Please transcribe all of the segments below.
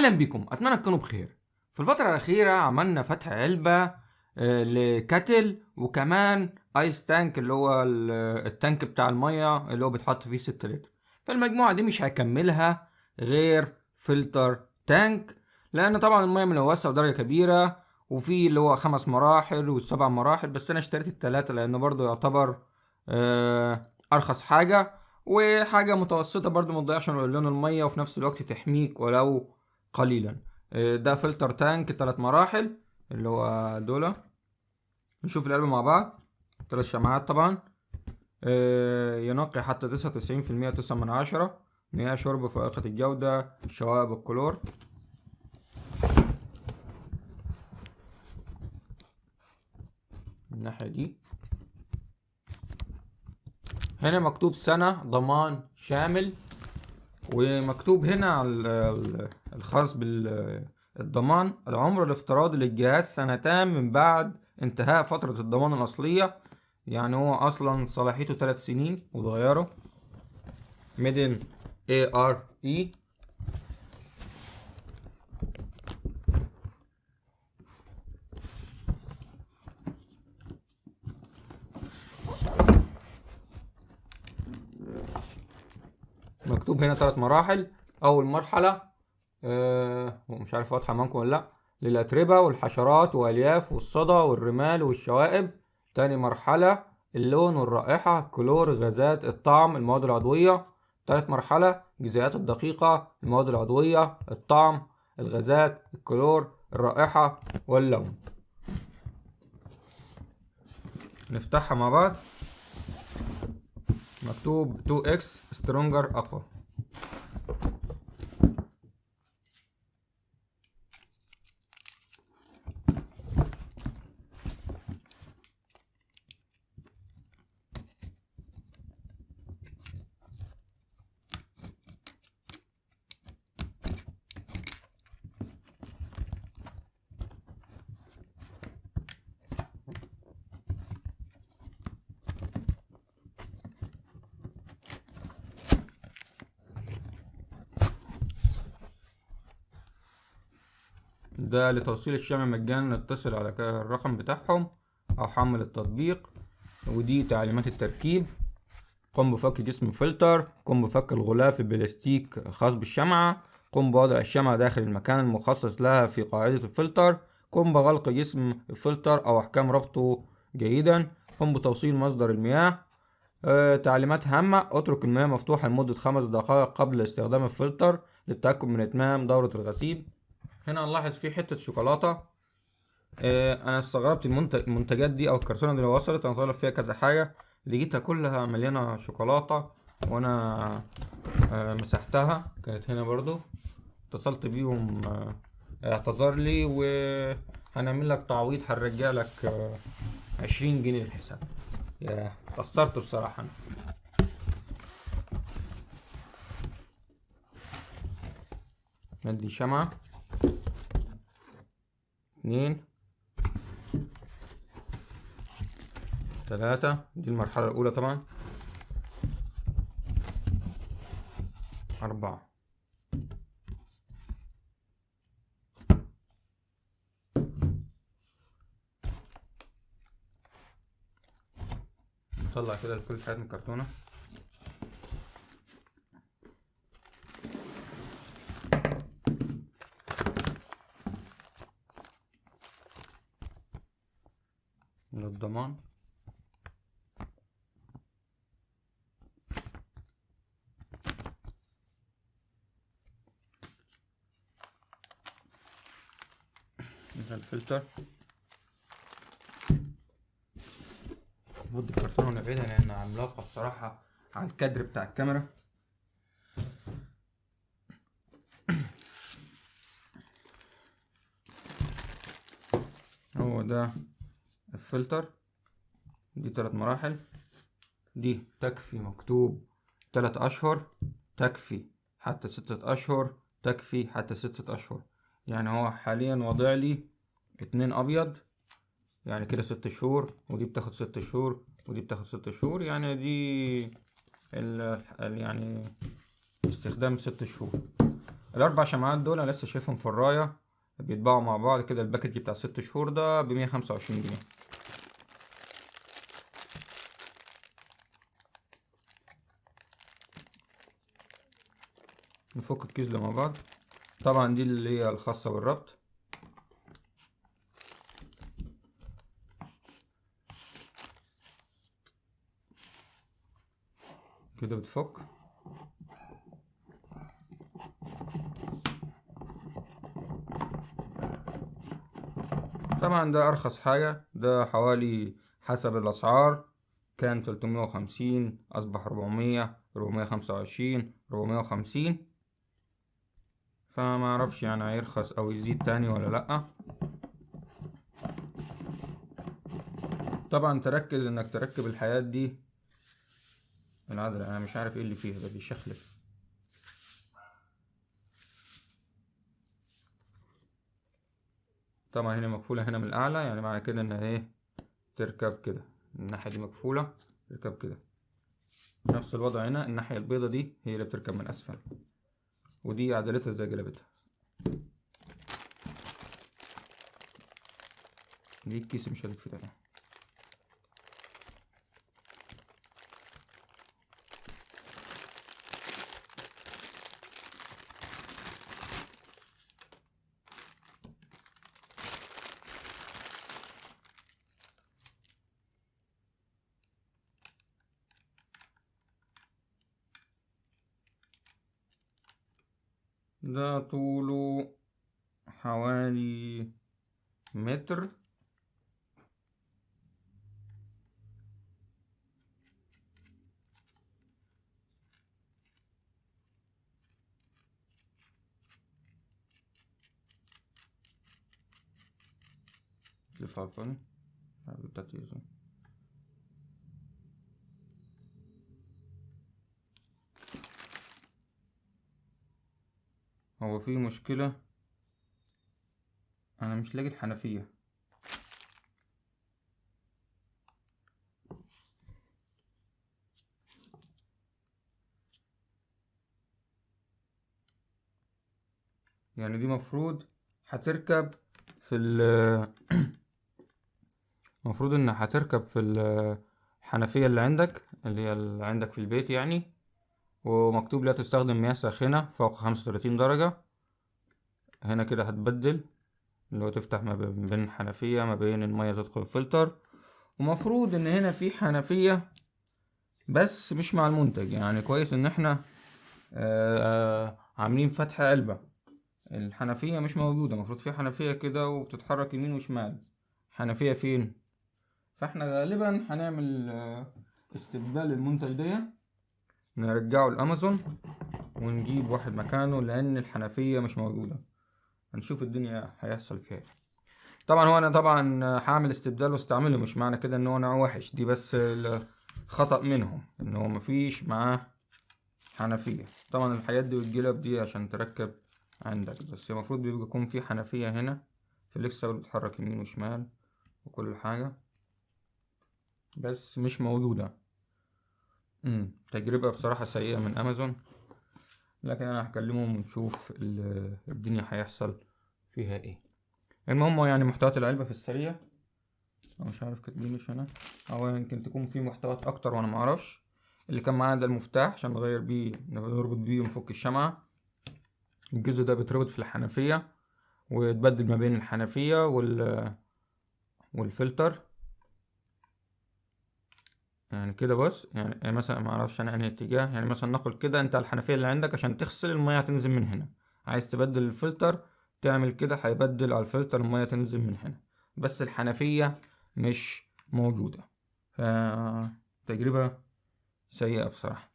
اهلا بكم، اتمنى تكونوا بخير. في الفتره الاخيره عملنا فتح علبه لكاتل، وكمان ايس تانك اللي هو التانك بتاع الميه اللي هو بيتحط فيه 6 لتر. فالمجموعه دي مش هيكملها غير فلتر تانك، لان طبعا الميه ملوثه بدرجه كبيره، وفي اللي هو 5 مراحل والسبع مراحل، بس انا اشتريت ال3 لانه برضو يعتبر ارخص حاجه، وحاجة متوسطة برضو متضيعش لون المية، وفي نفس الوقت تحميك ولو قليلا. ده فلتر تانك 3 مراحل اللي هو دول. نشوف العلبة مع بعض. 3 شمعات طبعا. ينقي حتى 99%، 9/10. مياه شرب فائقة الجودة، شوائب الكلور. من الناحية دي هنا مكتوب سنة ضمان شامل، ومكتوب هنا على الخاص بالضمان: العمر الافتراضي للجهاز 2 سنين من بعد انتهاء فترة الضمان الأصلية. يعني هو أصلا صلاحيته 3 سنين وتغيره. ميدن ARE. مكتوب هنا 3 مراحل. أول مرحلة ومش عارف واضحة معاكم ولا لأ، للأتربة والحشرات والألياف والصدى والرمال والشوائب. تاني مرحلة اللون والرائحة، الكلور، الغازات، الطعم، المواد العضوية. تالت مرحلة الجزيئات الدقيقة، المواد العضوية، الطعم، الغازات، الكلور، الرائحة واللون. نفتحها مع بعض. مكتوب 2x سترونجر، أقوى. ده لتوصيل الشمع مجانا، اتصل على الرقم بتاعهم او حمل التطبيق. ودي تعليمات التركيب: قم بفك جسم فلتر، قم بفك الغلاف البلاستيك خاص بالشمعة، قم بوضع الشمعة داخل المكان المخصص لها في قاعدة الفلتر، قم بغلق جسم الفلتر او احكام ربطه جيدا، قم بتوصيل مصدر المياه. تعليمات هامة: اترك المياه مفتوحة لمدة 5 دقائق قبل استخدام الفلتر للتأكد من اتمام دورة الغسيل. هنا نلاحظ في حتة شوكولاتة. انا استغربت المنتجات دي او الكرتونة دي اللي وصلت انا طالب فيها كذا حاجة، لقيتها كلها مليانة شوكولاتة، وانا مسحتها. كانت هنا برضو، اتصلت بيهم، اعتذر لي وهنعمل لك تعويض، هنرجع لك 20 جنيه للحساب. يا قصرت بصراحة. ندي شمعة 2 3. دي المرحلة الأولى طبعا. 4. نطلع كده كل حاجة من الكرتونة. من الضمان. ده الفلتر. نفض الكرتونة ونبعدها لأنها عملاقة بصراحة على الكادر بتاع الكاميرا. هو ده الفلتر. دي 3 مراحل. دي تكفي، مكتوب 3 أشهر، تكفي حتى 6 أشهر، تكفي حتى 6 أشهر. يعني هو حاليا وضع لي 2 أبيض، يعني كده 6 شهور، ودي بتاخد 6 شهور، ودي بتاخد 6 شهور. يعني دي يعني استخدام 6 شهور. الاربع شمعات دول انا لسه شايفهم في الرايه بيتباعوا مع بعض كده. الباكج بتاع 6 شهور ده ب125 جنيه. نفك الكيس ده مع بعض. طبعا دي اللي هي الخاصة بالربط. كده بتفك. طبعا ده ارخص حاجة، ده حوالي حسب الاسعار كان 350 اصبح 400 425 450. فما اعرفش يعني هيرخص او يزيد تاني ولا لأ. طبعا تركز انك تركب الحياة دي العدل. انا مش عارف ايه اللي فيها ده بيشخلف. طبعا هنا مقفولة هنا من الاعلى، يعني معنى كده ان ايه تركب كده. الناحية دي مقفولة تركب كده. نفس الوضع هنا، الناحية البيضة دي هي اللي بتركب من اسفل، ودي عدلتها زي جلبتها. دي الكيس مش هتتفتح. ده طوله حوالي متر. تلف على الفاضي. هو في مشكلة، انا مش لاقي الحنفية. يعني دي مفروض هتركب في المفروض ان هتركب في الحنفية اللي عندك، اللي هي اللي عندك في البيت يعني. ومكتوب لا تستخدم مياه ساخنة فوق 35 درجة. هنا كده هتبدل، اللي هو تفتح ما بين حنفية ما بين المية تدخل الفلتر. ومفروض ان هنا في حنفية بس مش مع المنتج. يعني كويس ان احنا عاملين فتح علبة. الحنفية مش موجودة. المفروض في حنفية كده وبتتحرك يمين وشمال. حنفية فين؟ فاحنا غالبا هنعمل استبدال للمنتج ده، نرجعه الامازون ونجيب واحد مكانه، لان الحنفية مش موجودة. هنشوف الدنيا هيحصل فيها ايه. طبعا هو انا طبعا هعمل استبدال واستعمله، مش معنى كده ان هو نوع وحش. دي بس خطأ منهم ان هو مفيش معاه حنفية. طبعا الحاجات دي والجلب دي عشان تركب عندك، بس المفروض بيبقى يكون في حنفية هنا فليكسبل بتتحرك يمين وشمال وكل حاجة، بس مش موجودة. تجربة بصراحة سيئة من امازون، لكن انا هكلمهم ونشوف الدنيا هيحصل فيها ايه. المهم يعني محتويات العلبة في السريع، أنا مش عارف كاتبينش هنا، او يمكن تكون في محتويات اكتر وانا معرفش. اللي كان معانا ده المفتاح عشان نغير بيه، نربط بيه ونفك الشمعة. الجزء ده بيتربط في الحنفية ويتبدل ما بين الحنفية والفلتر. يعني كده بص، يعني مثلا ما اعرفش انا انهي اتجاه. يعني مثلا ناخد كده، انت الحنفية اللي عندك عشان تغسل المية هتنزل من هنا. عايز تبدل الفلتر تعمل كده، هيبدل على الفلتر المية تنزل من هنا. بس الحنفية مش موجودة. تجربة سيئة بصراحة.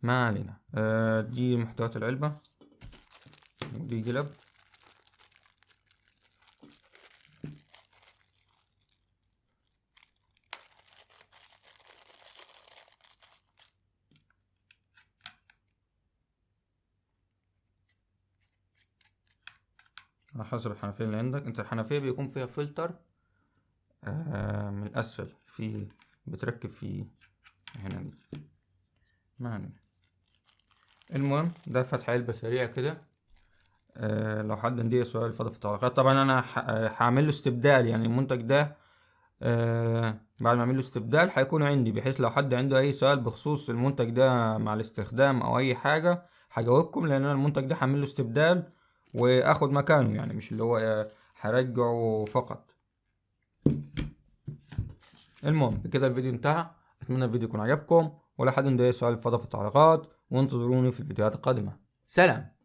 ما علينا. دي محتويات العلبة، ودي جلب. على حسب الحنفية اللي عندك انت. الحنفية بيكون فيها فلتر من الأسفل، في بتركب فيه هنا دي. ما علينا. المهم ده فتح علبة سريع كده. لو حد عنده سؤال فضل في التعليقات. طبعا انا هعمل له استبدال، يعني المنتج ده بعد ما اعمل له استبدال هيكون عندي، بحيث لو حد عنده اي سؤال بخصوص المنتج ده مع الاستخدام او اي حاجة هجاوبكم، لان انا المنتج ده هعمل له استبدال واخد مكانه، يعني مش اللي هو هرجعه فقط. المهم بكده الفيديو انتهى. اتمنى الفيديو يكون عجبكم، ولو حد عنده اي سؤال فضل في التعليقات، وانتظروني في الفيديوهات القادمة. سلام.